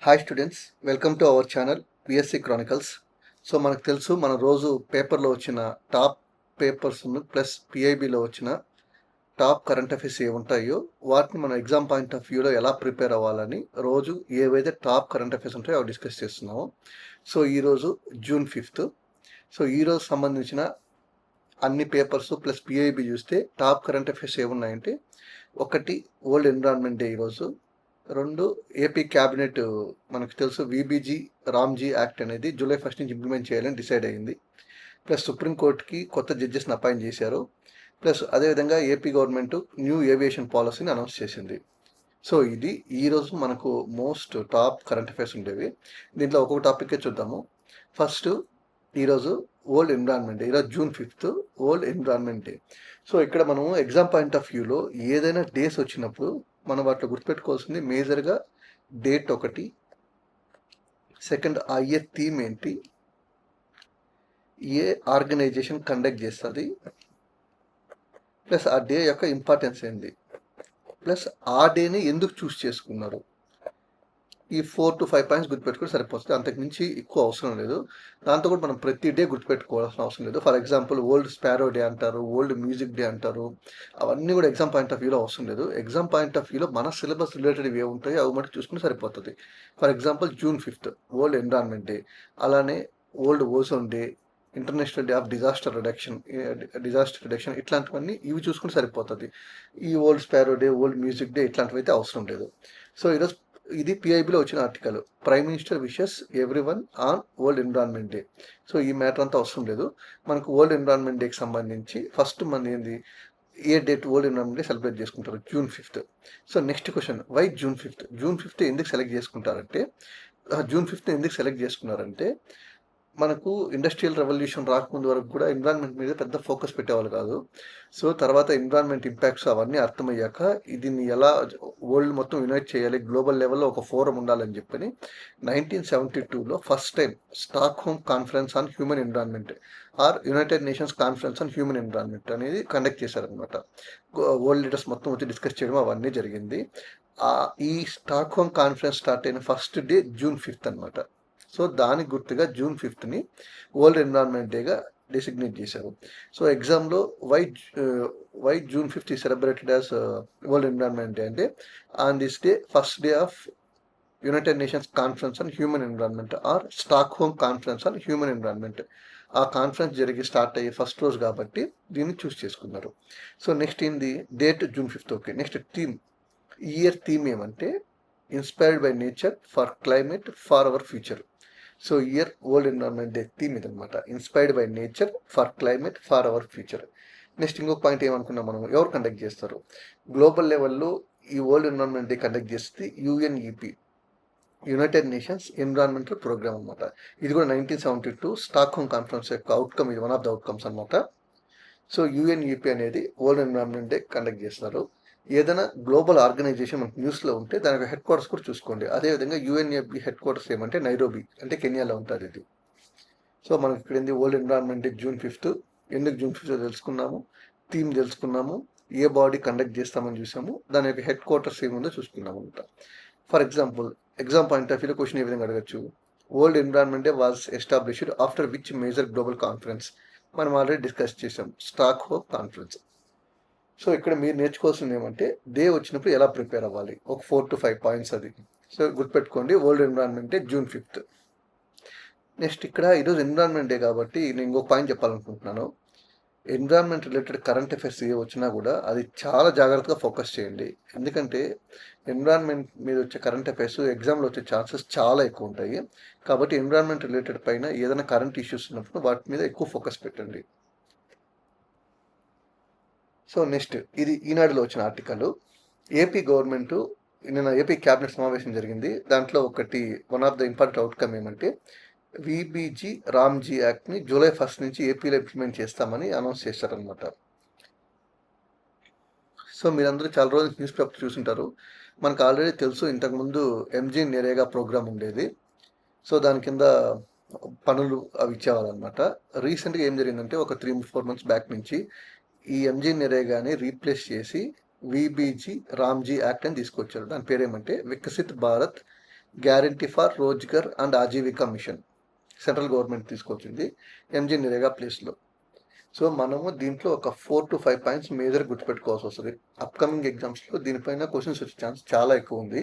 Hi students, welcome to our channel PSC Chronicles. So మనకు తెలుసు మన రోజు పేపర్లో వచ్చిన టాప్ పేపర్స్ ప్లస్ పిఐబిలో వచ్చిన టాప్ కరెంట్ అఫైర్స్ ఏ ఉంటాయో వాటిని మనం ఎగ్జామ్ పాయింట్ ఆఫ్ వ్యూలో ఎలా ప్రిపేర్ అవ్వాలని రోజు ఏవైతే టాప్ కరెంట్ అఫైర్స్ ఉంటాయో అవి డిస్కస్ చేస్తున్నాము. సో ఈరోజు జూన్ 5th. సో ఈరోజు సంబంధించిన అన్ని పేపర్స్ ప్లస్ పిఐబి చూస్తే టాప్ కరెంట్ అఫైర్స్ ఏమున్నాయంటే, ఒకటి వరల్డ్ ఎన్విరాన్మెంట్ డే ఈరోజు. రెండు, ఏపీ క్యాబినెట్ మనకు తెలుసు విబిజీ రామ్జీ యాక్ట్ అనేది జూలై 1 నుంచి ఇంప్లిమెంట్ చేయాలని డిసైడ్ అయింది. ప్లస్ సుప్రీంకోర్టుకి కొత్త జడ్జెస్ని అపాయింట్ చేశారు. ప్లస్ అదేవిధంగా ఏపీ గవర్నమెంట్ న్యూ ఏవియేషన్ పాలసీని అనౌన్స్ చేసింది. సో ఇది ఈరోజు మనకు మోస్ట్ టాప్ కరెంట్ అఫైర్స్ ఉండేవి. దీంట్లో ఒక్కొక్క టాపిక్కే చూద్దాము. ఫస్ట్ ఈరోజు వరల్డ్ ఎన్విరాన్మెంట్ డే. ఈరోజు June 5th world environment day. So ఇక్కడ మనం ఎగ్జామ్ పాయింట్ ఆఫ్ వ్యూలో ఏదైనా డేస్ వచ్చినప్పుడు మనం వాటిలో గుర్తుపెట్టుకోవాల్సింది మేజర్గా డేట్ ఒకటి, సెకండ్ ఆ ఇయర్ థీమ్ ఏంటి, ఏ ఆర్గనైజేషన్ కండక్ట్ చేస్తుంది, ప్లస్ ఆ డే యొక్క ఇంపార్టెన్స్ ఏంటి, ప్లస్ ఆ డేని ఎందుకు చూస్ చేసుకున్నారు. ఈ 4 to 5 పాయింట్స్ గుర్తుపెట్టుకుంటే సరిపోతుంది. అంతకుమించి ఎక్కువ అవసరం లేదు. దాంతో కూడా మనం ప్రతి డే గుర్తుపెట్టుకోవాల్సిన అవసరం లేదు. For example world sparrow day అంటారు, వరల్డ్ మ్యూజిక్ డే అంటారు. అవన్నీ కూడా ఎగ్జామ్ పాయింట్ ఆఫ్ వ్యూలో అవసరం లేదు. ఎగ్జామ్ పాయింట్ ఆఫ్ వ్యూలో మన సిలబస్ రిలేటెడ్ ఏ ఉంటాయో అవి మటు చూసుకుంటే సరిపోతుంది. For example June 5th world environment day, అలానే world ozone day, international day of disaster reduction ఇట్లాంటివన్నీ ఇవి చూసుకుంటే సరిపోతుంది. ఈ world sparrow day, world music day ఇట్లాంటివి అయితే అవసరం లేదు. సో ఈరోజు ఇది పిఐబిలో వచ్చిన article. Prime minister wishes everyone on world environment day. So ఈ మ్యాటర్ అంతా అవసరం లేదు. మనకు వరల్డ్ ఎన్విరాన్మెంట్ డేకి సంబంధించి ఫస్ట్ మన ఏంది, ఏ date world environment day celebrate చేసుకుంటారు, June 5th. So next question, why June 5th? June 5th ఎందుకు సెలెక్ట్ చేసుకుంటారంటే, జూన్ 5th ఎందుకు సెలెక్ట్ చేసుకున్నారంటే, మనకు ఇండస్ట్రియల్ రెవల్యూషన్ రాకముందు వరకు కూడా ఎన్విరాన్మెంట్ మీద పెద్ద ఫోకస్ పెట్టేవాళ్ళు కాదు. సో తర్వాత ఎన్విరాన్మెంట్ ఇంపాక్ట్స్ అవన్నీ అర్థమయ్యాక దీన్ని ఎలా వరల్డ్ మొత్తం యునైట్ చేయాలి, గ్లోబల్ లెవెల్లో ఒక ఫోరం ఉండాలని చెప్పని 1972లో first time Stockholm conference on human environment or united nations conference on human environment అనేది కండక్ట్ చేశారనమాట. వరల్డ్ లీడర్స్ మొత్తం వచ్చి డిస్కస్ చేయడం అవన్నీ జరిగింది. ఈ స్టాక్ హోమ్ కాన్ఫరెన్స్ స్టార్ట్ అయిన ఫస్ట్ డే జూన్ 5th అనమాట. సో దానికి గుర్తుగా జూన్ 5th వరల్డ్ ఎన్విరాన్మెంట్ డేగా డెసిగ్నేట్ చేశారు. సో ఎగ్జామ్లో why June 5th celebrated as world environment day అంటే, on this day first day of United nations conference on human environment or Stockholm conference on human environment, ఆ conference జరిగి start అయ్యే first రోజు కాబట్టి దీన్ని choose చేసుకున్నారు. So next ఏంది, date June 5th. Okay, next theme. Year theme ఏమంటే inspired by nature for climate for our future. So year world environment day theme ఇదనమాట, inspired by nature for climate for our future. Next ఇంకొక point ఏమనుకున్నాం మనం, ఎవరు conduct చేస్తారు? Global లెవెల్లో ఈ world environment day conduct చేస్తే UNEP, United Nations Environmental Programme అనమాట. ఇది కూడా 1972 స్టాక్ హోమ్ కాన్ఫరెన్స్ యొక్క అవుట్కమ్, ఇది వన్ ఆఫ్ ద అవుట్కమ్స్ అనమాట. సో యుఎన్ఈపి అనేది వరల్డ్ ఎన్విరాన్మెంట్ డే కండక్ట్ చేస్తారు. ఏదైనా గ్లోబల్ ఆర్గనైజేషన్ మనకు న్యూస్లో ఉంటే దానికి హెడ్ క్వార్టర్స్ కూడా చూసుకోండి. అదేవిధంగా యుఎన్ఏపి హెడ్ క్వార్టర్స్ ఏమంటే నైరోబి, అంటే కెన్యాలో ఉంటుంది ఇది. సో మనకి ఇక్కడ ఏంది, world environment day June 5th. ఎందుకు జూన్ 5th తెలుసుకున్నాము, థీమ్ తెలుసుకున్నాము, ఏ బాడీ కండక్ట్ చేస్తామని చూసాము, దాని యొక్క హెడ్ క్వార్టర్స్ ఏముందో చూసుకున్నాము అనమాట. For example exam point of వ్యూలో క్వశ్చన్ ఏ విధంగా అడగచ్చు, world environment day was established after which major global conference. మనం ఆల్రెడీ డిస్కస్ చేసాం, స్టాక్ హోమ్ కాన్ఫరెన్స్. సో ఇక్కడ మీరు నేర్చుకోవాల్సింది ఏమంటే, డే వచ్చినప్పుడు ఎలా ప్రిపేర్ అవ్వాలి, ఒక 4 to 5 పాయింట్స్ అది. సో గుర్తుపెట్టుకోండి, world environment day June 5th. Next ఇక్కడ ఈరోజు ఎన్విరాన్మెంట్ డే కాబట్టి నేను ఇంకొక పాయింట్ చెప్పాలనుకుంటున్నాను. ఎన్విరాన్మెంట్ రిలేటెడ్ కరెంట్ అఫైర్స్ ఏ వచ్చినా కూడా అది చాలా జాగ్రత్తగా ఫోకస్ చేయండి. ఎందుకంటే ఎన్విరాన్మెంట్ మీద వచ్చే కరెంట్ అఫైర్స్ ఎగ్జామ్లో వచ్చే ఛాన్సెస్ చాలా ఎక్కువ ఉంటాయి. కాబట్టి ఎన్విరాన్మెంట్ రిలేటెడ్ పైన ఏదైనా కరెంట్ ఇష్యూస్ ఉన్నప్పుడు వాటి మీద ఎక్కువ ఫోకస్ పెట్టండి. సో నెక్స్ట్, ఇది ఈనాడులో వచ్చిన ఆర్టికల్. ఏపీ గవర్నమెంట్ నిన్న ఏపీ క్యాబినెట్ సమావేశం జరిగింది. దాంట్లో ఒకటి one of the important outcome ఏమంటే, విబిజీ రామ్జీ యాక్ట్ని జూలై 1 నుంచి ఏపీలో ఇంప్లిమెంట్ చేస్తామని అనౌన్స్ చేశారనమాట. సో మీరందరూ చాలా రోజులు న్యూస్ పేపర్ చూసుంటారు. మనకు ఆల్రెడీ తెలుసు, ఇంతకుముందు ఎంజీ నరేగా ప్రోగ్రామ్ ఉండేది. సో దాని కింద పనులు అవి ఇచ్చేవాళ్ళు అనమాట. రీసెంట్గా ఏం జరిగిందంటే, ఒక 3-4 months బ్యాక్ నుంచి ఈ ఎంజీ నరేగాని రీప్లేస్ చేసి విబిజీ రామ్జీ యాక్ట్ అని తీసుకొచ్చారు. దాని పేరేమంటే Viksit Bharat guarantee for Rozgar and Ajeevika mission central government తీసుకొచ్చింది ఎంజీ నరేగా ప్లేస్లో. సో మనము దీంట్లో ఒక 4 to 5 పాయింట్స్ మేజర్ గుర్తుపెట్టుకోవాల్సి వస్తుంది. అప్కమింగ్ ఎగ్జామ్స్లో దీనిపైన క్వశ్చన్స్ వచ్చే ఛాన్స్ చాలా ఎక్కువ ఉంది.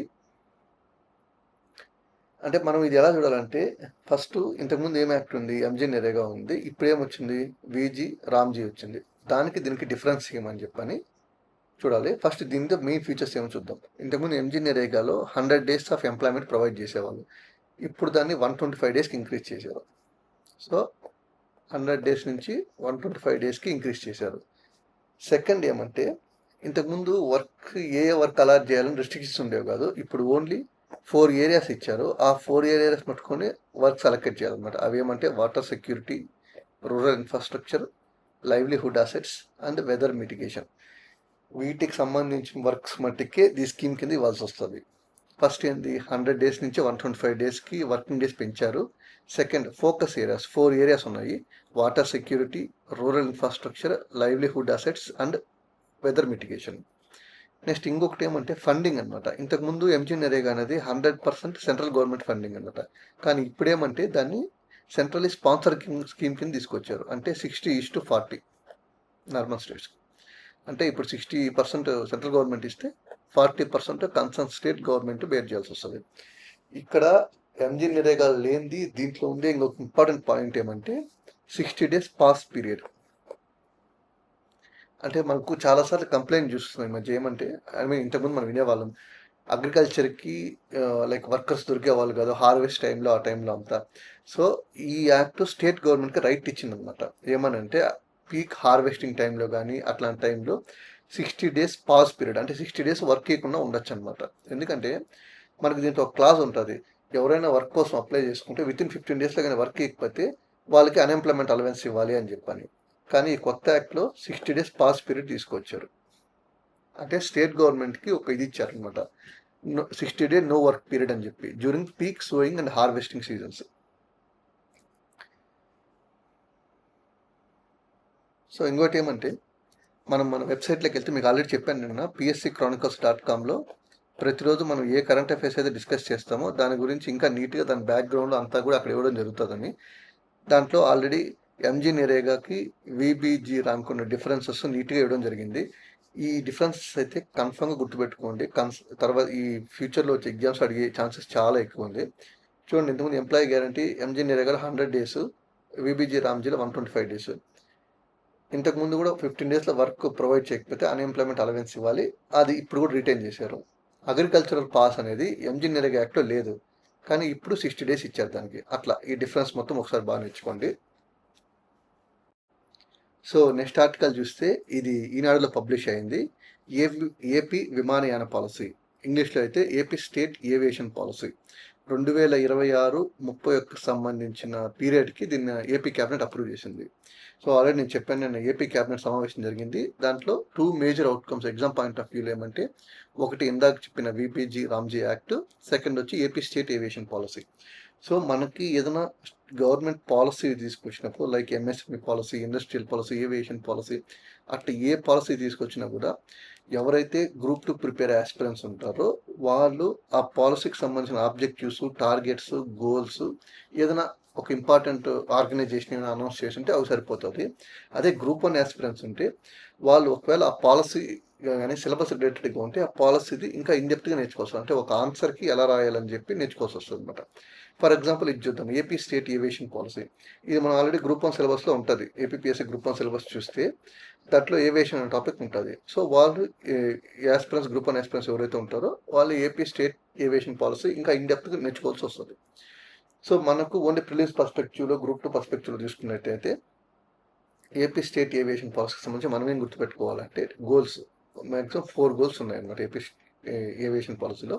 అంటే మనం ఇది ఎలా చూడాలంటే, ఫస్ట్ ఇంతకుముందు ఏం యాక్ట్ ఉంది, ఎంజీ నరేగా ఉంది, ఇప్పుడు ఏమొచ్చింది, విజీ రామ్జీ వచ్చింది. దానికి దీనికి డిఫరెన్స్ ఏమని చెప్పని చూడాలి. ఫస్ట్ దీంతో మెయిన్ ఫీచర్స్ ఏమో చూద్దాం. ఇంతకుముందు ఎంజీ నరేగాలో 100 days ఆఫ్ ఎంప్లాయ్మెంట్ ప్రొవైడ్ చేసేవాళ్ళు. ఇప్పుడు దాన్ని 125 daysకి ఇంక్రీజ్ చేశారు. సో 100 days నుంచి 125 daysకి ఇంక్రీజ్ చేశారు. సెకండ్ ఏమంటే, ఇంతకుముందు వర్క్ అలాట్ చేయాలని రిస్ట్రిక్షన్స్ ఉండేవి కాదు. ఇప్పుడు ఓన్లీ 4 areas ఇచ్చారు. ఆ 4 areas పట్టుకొని వర్క్స్ అలొకేట్ చేయాలన్నమాట. అవి ఏమంటే water security, rural infrastructure, livelihood assets and weather mitigation. వీటికి సంబంధించిన వర్క్స్ మట్టికే ఈ స్కీమ్ కింద ఇవ్వాల్సి వస్తుంది. ఫస్ట్ ఏంది, 100 days నుంచి 125 daysకి వర్కింగ్ డేస్ పెంచారు. సెకండ్, ఫోకస్ ఏరియాస్ 4 areas ఉన్నాయి. Water security, rural infrastructure, livelihood assets and weather mitigation. Next ఇంకొకటి ఏమంటే ఫండింగ్ అనమాట. ఇంతకుముందు ఎంజీ నరేగా అనేది 100% సెంట్రల్ గవర్నమెంట్ ఫండింగ్ అనమాట. కానీ ఇప్పుడేమంటే దాన్ని సెంట్రల్లీ స్పాన్సర్ స్కీమ్ కింద తీసుకొచ్చారు. అంటే 60:40 నార్మల్ స్టేట్స్. అంటే ఇప్పుడు 60% సెంట్రల్ గవర్నమెంట్ ఇస్తే 40% కన్సర్న్ స్టేట్ గవర్నమెంట్ బేర్ చేయాల్సి వస్తుంది. ఇక్కడ ఎంజీ నరేగా లేనిది దీంట్లో ఉండే ఇంకొక ఇంపార్టెంట్ పాయింట్ ఏమంటే 60 days పాస్ పీరియడ్. అంటే మనకు చాలాసార్లు కంప్లైంట్ చూస్తున్నాం ఈ మధ్య. ఏమంటే ఇంతకుముందు మనం వినేవాళ్ళం, అగ్రికల్చర్కి లైక్ వర్కర్స్ దొరికేవాళ్ళు కాదు హార్వెస్ట్ టైంలో, ఆ టైంలో అంతా. సో ఈ యాక్ట్ స్టేట్ గవర్నమెంట్కి రైట్ ఇచ్చిందనమాట. ఏమనంటే పీక్ హార్వెస్టింగ్ టైంలో కానీ అట్లాంటి టైంలో 60 days పాస్ పీరియడ్, అంటే 60 days వర్క్ చేయకుండా ఉండొచ్చు అనమాట. ఎందుకంటే మనకి దీంట్లో ఒక క్లాజ్ ఉంటుంది, ఎవరైనా వర్క్ కోసం అప్లై చేసుకుంటే వితిన్ 15 daysలో కానీ వర్క్ చేయకపోతే వాళ్ళకి అన్ఎంప్లాయ్మెంట్ అలవెన్స్ ఇవ్వాలి అని చెప్పని. కానీ ఈ కొత్త యాక్ట్లో 60 days పాస్ పీరియడ్ తీసుకొచ్చారు. అంటే స్టేట్ గవర్నమెంట్కి ఒక ఇది ఇచ్చారనమాట, 60 day నో వర్క్ పీరియడ్ అని చెప్పి during peak sowing and harvesting seasons. So ఇంకోటి ఏమంటే, మన వెబ్సైట్లోకి వెళ్తే మీకు ఆల్రెడీ చెప్పాను నిన్న, pscchronicles.comలో ప్రతిరోజు మనం ఏ కరెంట్ అఫైర్స్ అయితే డిస్కస్ చేస్తామో దాని గురించి ఇంకా నీట్గా దాని బ్యాక్గ్రౌండ్ అంతా కూడా అక్కడ ఇవ్వడం జరుగుతుందని. దాంట్లో ఆల్రెడీ ఎంజీ నరేగాకి విబీజీ ర్యాంక్ ఉన్న డిఫరెన్సెస్ నీట్గా ఇవ్వడం జరిగింది. ఈ డిఫరెన్సెస్ అయితే కన్ఫర్మ్గా గుర్తుపెట్టుకోండి. తర్వాత ఈ ఫ్యూచర్లో వచ్చే ఎగ్జామ్స్ అడిగే ఛాన్సెస్ చాలా ఎక్కువ ఉంది. చూడండి, ఇంతకుముందు ఎంప్లాయీ గ్యారంటీ ఎంజీ నరేగాలో 100 days, విబీజీ రామ్జీలో 125 days. ఇంతకుముందు కూడా 15 daysలో వర్క్ ప్రొవైడ్ చేయకపోతే అన్ఎంప్లాయ్మెంట్ అలవెన్స్ ఇవ్వాలి. అది ఇప్పుడు కూడా రిటైన్ చేశారు. అగ్రికల్చరల్ పాస్ అనేది ఎంజీ నరేగా యాక్ట్లో లేదు, కానీ ఇప్పుడు 60 days ఇచ్చారు దానికి. అట్లా ఈ డిఫరెన్స్ మొత్తం ఒకసారి బాగా నేర్చుకోండి. సో నెక్స్ట్ ఆర్టికల్ చూస్తే ఇది ఈనాడులో పబ్లిష్ అయింది. ఏపీ విమానయాన పాలసీ, ఇంగ్లీష్లో అయితే ఏపీ స్టేట్ ఏవియేషన్ పాలసీ 2026-31 సంబంధించిన పీరియడ్కి దీన్ని ఏపీ క్యాబినెట్ అప్రూవ్ చేసింది. సో ఆల్రెడీ నేను చెప్పాను, నేను ఏపీ క్యాబినెట్ సమావేశం జరిగింది. దాంట్లో 2 major outcomes exam point of వ్యూలో ఏమంటే, ఒకటి ఇందాక చెప్పిన విబీజీ రామ్జీ యాక్ట్, సెకండ్ వచ్చి AP state aviation policy. So మనకి ఏదైనా గవర్నమెంట్ పాలసీ తీసుకొచ్చినప్పుడు like MSME policy, industrial policy, aviation policy, అట్లా ఏ పాలసీ తీసుకొచ్చినా కూడా ఎవరైతే గ్రూప్ 2 ప్రిపేర్ ఆస్పిరెంట్స్ ఉంటారో వాళ్ళు ఆ పాలసీకి సంబంధించిన ఆబ్జెక్టివ్స్, టార్గెట్స్, గోల్స్ ఏదైనా ఒక ఇంపార్టెంట్ ఆర్గనైజేషన్ అనౌన్స్ చేసి ఉంటే అవి సరిపోతుంది. అదే గ్రూప్ 1 ఆస్పిరెంట్స్ ఉంటే వాళ్ళు ఒకవేళ ఆ పాలసీ కానీ సిలబస్ రిలేటెడ్గా ఉంటే ఆ పాలసీది ఇంకా ఇన్డెప్త్గా నేర్చుకోవచ్చు. అంటే ఒక ఆన్సర్కి ఎలా రాయాలని చెప్పి నేర్చుకోవాల్సి వస్తుంది అనమాట. ఫర్ ఎగ్జాంపుల్ ఇది చూద్దాం, ఏపీ స్టేట్ ఏవియేషన్ పాలసీ. ఇది మనం ఆల్రెడీ గ్రూప్ 1 సిలబస్లో ఉంటుంది. ఏపీపీఎస్సీ గ్రూప్ 1 సిలబస్ చూస్తే దాంట్లో ఏవియేషన్ అనే టాపిక్ ఉంటుంది. సో వాళ్ళు ఆస్పిరెంట్స్, గ్రూప్ 1 ఆస్పిరెంట్స్ ఎవరైతే ఉంటారో వాళ్ళు ఏపీ స్టేట్ ఏవియేషన్ పాలసీ ఇంకా ఇన్డెప్త్గా నేర్చుకోవాల్సి వస్తుంది. సో మనకు ఓన్లీ ప్రిలిమ్స్ పర్స్పెక్టివ్లో, గ్రూప్ 2 పర్స్పెక్టివ్లో తీసుకున్నట్టయితే ఏపీ స్టేట్ ఏవియేషన్ పాలసీకి సంబంధించి మనం ఏం గుర్తుపెట్టుకోవాలంటే గోల్స్, మ్యాక్సిమం 4 goals ఉన్నాయన్నమాట ఏపీ ఏవియేషన్ పాలసీలో.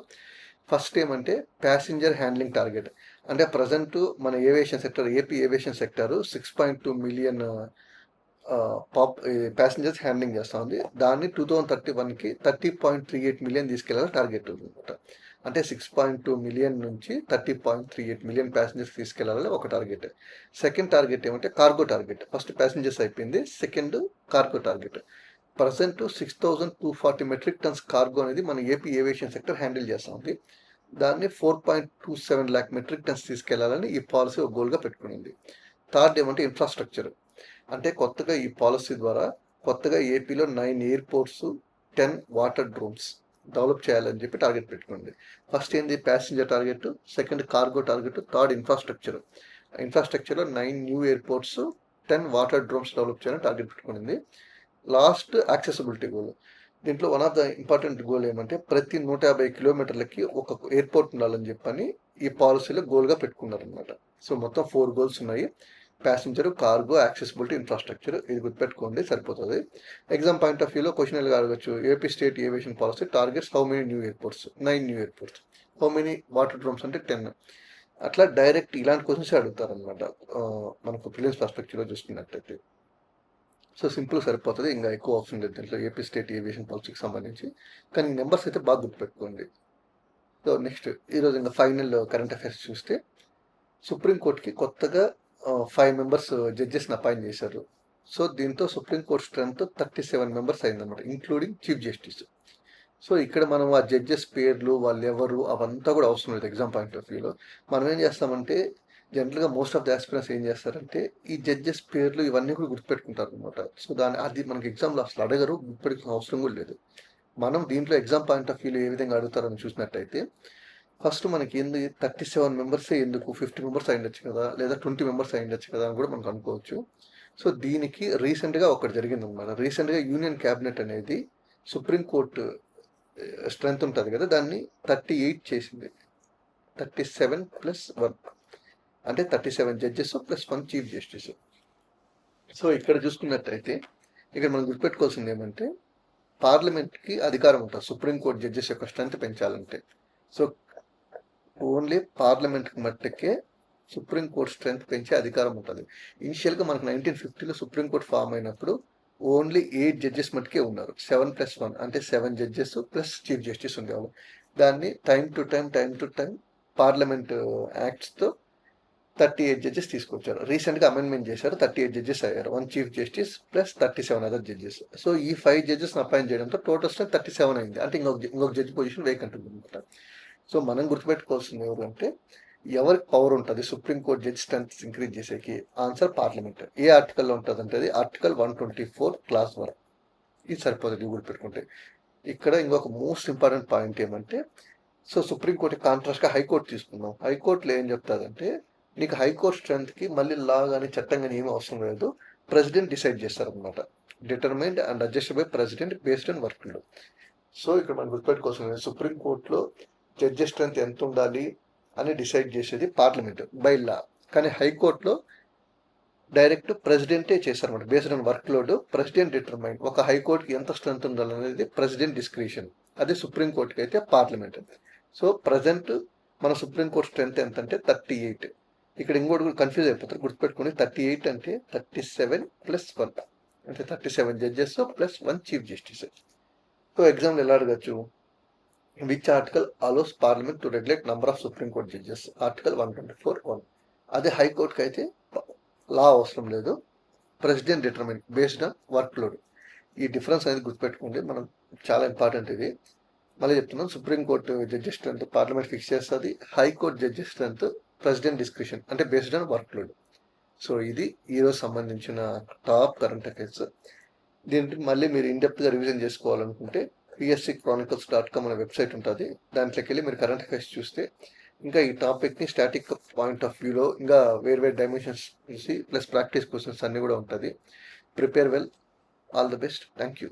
ఫస్ట్ ఏమంటే ప్యాసింజర్ హ్యాండ్లింగ్ టార్గెట్. అంటే ప్రజెంట్ మన aviation sector, AP aviation sector 6.2 million passengers handling చేస్తూ ఉంది. దాన్ని 2031కి 30.38 million తీసుకెళ్ళాలి టార్గెట్ అనమాట. అంటే 6.2 million నుంచి 30.38 million ప్యాసింజర్స్ తీసుకెళ్ళాలి ఒక టార్గెట్. సెకండ్ టార్గెట్ ఏమంటే కార్గో టార్గెట్. ఫస్ట్ ప్యాసింజర్స్ అయిపోయింది, second cargo target. Present 6,240 metric tons cargo అనేది మన ఏపీ ఏవియేషన్ సెక్టర్ హ్యాండిల్ చేస్తూ ఉంది. దాన్ని 4.27 lakh మెట్రిక్ టన్స్ తీసుకెళ్లాలని ఈ పాలసీ ఒక గోల్గా పెట్టుకునింది. థర్డ్ ఏమంటే ఇన్ఫ్రాస్ట్రక్చర్. అంటే కొత్తగా ఈ పాలసీ ద్వారా కొత్తగా ఏపీలో 9 ఎయిర్పోర్ట్స్, 10 వాటర్ డ్రోమ్స్ డెవలప్ చేయాలని చెప్పి టార్గెట్ పెట్టుకుంది. ఫస్ట్ ఏంది passenger target, second cargo target, third infrastructure. ఇన్ఫ్రాస్ట్రక్చర్లో 9 new airports, 10 waterdromes develop చేయాలని టార్గెట్ పెట్టుకునింది. Last accessibility goal. దీంట్లో one of the important goal ఏమంటే ప్రతి 150 కిలోమీటర్లకి ఒక ఎయిర్పోర్ట్ ఉండాలని చెప్పని ఈ పాలసీలో గోల్గా పెట్టుకున్నారనమాట. సో మొత్తం 4 గోల్స్ ఉన్నాయి. Passenger, cargo, accessibility, infrastructure. ఇది గుర్తుపెట్టుకోండి సరిపోతుంది. ఎగ్జామ్ పాయింట్ ఆఫ్ వ్యూలో క్వశ్చన్ ఎలా అడగచ్చు. AP state aviation policy targets how many new airports? 9 new airports. How many waterdromes అంటే 10. అట్లా డైరెక్ట్ ఇలాంటి క్వశ్చన్స్ అడుగుతారనమాట మనకు ప్రిలిమ్స్ పర్స్పెక్టివ్లో చూసుకున్నట్టయితే. సో సింపుల్ సరిపోతుంది, ఇంకా ఎక్కువ ఆప్షన్ లేదు దీంట్లో ఏపీ స్టేట్ ఏవియేషన్ పాలసీకి సంబంధించి. కానీ నెంబర్స్ అయితే బాగా గుర్తుపెట్టుకోండి. సో నెక్స్ట్ ఈరోజు ఇంకా ఫైనల్ కరెంట్ అఫైర్స్ చూస్తే సుప్రీంకోర్టుకి కొత్తగా 5 మెంబర్స్ జడ్జెస్ని అపాయింట్ చేశారు. సో దీంతో సుప్రీంకోర్టు స్ట్రెంత్ 37 మెంబర్స్ అయిందన్నమాట, ఇంక్లూడింగ్ చీఫ్ జస్టిస్. సో ఇక్కడ మనం ఆ జడ్జెస్ పేర్లు, వాళ్ళు ఎవరు, అవంతా కూడా అవసరం లేదు ఎగ్జామ్ పాయింట్ ఆఫ్ వ్యూలో. మనం ఏం చేస్తామంటే జనరల్గా మోస్ట్ ఆఫ్ ద ఆస్పిరెంట్స్ ఏం చేస్తారంటే ఈ జడ్జెస్ పేర్లు ఇవన్నీ కూడా గుర్తుపెట్టుకుంటారు అనమాట. సో అది మనకి ఎగ్జామ్లో అసలు అడగరు, గుర్తుపెట్టుకునే అవసరం కూడా లేదు. మనం దీంట్లో ఎగ్జామ్ పాయింట్ ఆఫ్ వ్యూలో ఏ విధంగా అడుగుతారని చూసినట్టయితే ఫస్ట్ మనకి ఎందుకు 37 మెంబర్సే ఎందుకు, 50 మెంబర్స్ అయ్యిండొచ్చు కదా, లేదా 20 మెంబర్స్ అయ్యిండొచ్చు కదా అని కూడా మనకు అనుకోవచ్చు. సో దీనికి రీసెంట్గా ఒకటి జరిగింది అనమాట. రీసెంట్గా యూనియన్ క్యాబినెట్ అనేది సుప్రీంకోర్టు స్ట్రెంత్ ఉంటుంది కదా, దాన్ని 38 చేసింది. 37+1 అంటే 37 జడ్జెస్ +1 చీఫ్ జస్టిస్. సో ఇక్కడ చూసుకున్నట్టయితే ఇక్కడ మనం గుర్తుపెట్టుకోవాల్సింది ఏమంటే పార్లమెంట్కి అధికారం ఉంటుంది సుప్రీంకోర్టు జడ్జెస్ యొక్క స్ట్రెంత్ పెంచాలంటే. సో ఓన్లీ పార్లమెంట్కి మట్టుకే సుప్రీంకోర్టు స్ట్రెంత్ పెంచే అధికారం ఉంటుంది. ఇనిషియల్గా మనకు 1950లో సుప్రీంకోర్టు ఫామ్ అయినప్పుడు ఓన్లీ 8 జడ్జెస్ మట్టుకే ఉన్నారు. 7+1 అంటే 7 జడ్జెస్ ప్లస్ చీఫ్ జస్టిస్ ఉండేవాళ్ళు. దాన్ని టైం టు టైం పార్లమెంట్ యాక్ట్స్తో 38 జడ్జెస్ తీసుకొచ్చారు. రీసెంట్గా అమెండ్మెంట్ చేశారు, 38 జడ్జెస్ అయ్యారు. 1 chief justice plus 37 other judges. So ఈ 5 జడ్జెస్ని అపాయింట్ చేయడంతో టోటల్ స్ట్రెంత్ 37 అయింది. అంటే ఇంకొక జడ్జి పొజిషన్ వేకెంట్ ఉంది అనమాట. సో మనం గుర్తుపెట్టుకోవాల్సింది ఎవరంటే ఎవరికి పవర్ ఉంటుంది సుప్రీంకోర్టు జడ్జి స్ట్రెంత్ ఇంక్రీజ్ చేసేకి? Answer parliament. ఏ ఆర్టికల్లో ఉంటుంది అంటే అది ఆర్టికల్ 124 క్లాస్ 1. ఇది సరిపోతుంది గుర్తుపెట్టుకుంటే. ఇక్కడ ఇంకొక మోస్ట్ ఇంపార్టెంట్ పాయింట్ ఏమంటే సో సుప్రీంకోర్టు కాంట్రాస్ట్గా హైకోర్టు తీసుకుందాం. హైకోర్టులో ఏం చెప్తాదంటే నీకు హైకోర్టు స్ట్రెంత్కి మళ్ళీ లా కానీ చట్టం కానీ ఏమీ అవసరం లేదు, ప్రెసిడెంట్ డిసైడ్ చేస్తారనమాట. Determined and adjusted by president based on work load. So ఇక్కడ మనం గుర్తుపెట్టుకోవాల్సింది సుప్రీంకోర్టులో జడ్జెస్ స్ట్రెంత్ ఎంత ఉండాలి అని డిసైడ్ చేసేది పార్లమెంట్ బై లా. కానీ హైకోర్టులో డైరెక్ట్ ప్రెసిడెంటే చేస్తారన్నమాట. Based on work load president determine. ఒక హైకోర్టుకి ఎంత స్ట్రెంత్ ఉండాలనేది ప్రెసిడెంట్ డిస్క్రిషన్. అదే సుప్రీంకోర్టుకి అయితే పార్లమెంట్. సో ప్రజెంట్ మన సుప్రీంకోర్టు స్ట్రెంత్ ఎంత అంటే 38. ఇక్కడ ఇంకోటి కూడా కన్ఫ్యూజ్ అయిపోతారు, గుర్తుపెట్టుకుని 38 అంటే 37+1 అంటే 37 జడ్జెస్ +1 చీఫ్ జస్టిస్. సో ఎగ్జామ్లో ఎలా అడగచ్చు? Which article allows parliament to regulate number of supreme court judges? Article 124(1). అదే హైకోర్టుకి అయితే లా అవసరం లేదు, president determine based on work load. ఈ డిఫరెన్స్ అనేది గుర్తుపెట్టుకోండి, మనం చాలా ఇంపార్టెంట్ ఇది. మళ్ళీ చెప్తున్నాం, supreme court judges strength parliament fix చేస్తుంది, high court judges strength president discretion అంటే based on work load. So ఇది ఈరోజు సంబంధించిన టాప్ కరెంట్ అఫైర్స్. దీనికి మళ్ళీ మీరు ఇన్డెప్త్గా రివిజన్ చేసుకోవాలనుకుంటే pscchronicle.com అనే వెబ్సైట్ ఉంటుంది, దాంట్లోకి వెళ్ళి మీరు కరెంట్ అఫైర్స్ చూస్తే ఇంకా ఈ టాపిక్ని స్టాటిక్ పాయింట్ ఆఫ్ వ్యూలో ఇంకా వేరు డైమెన్షన్స్ చూసి ప్లస్ ప్రాక్టీస్ క్వశ్చన్స్ అన్నీ కూడా ఉంటుంది. Prepare well. All the best. Thank you.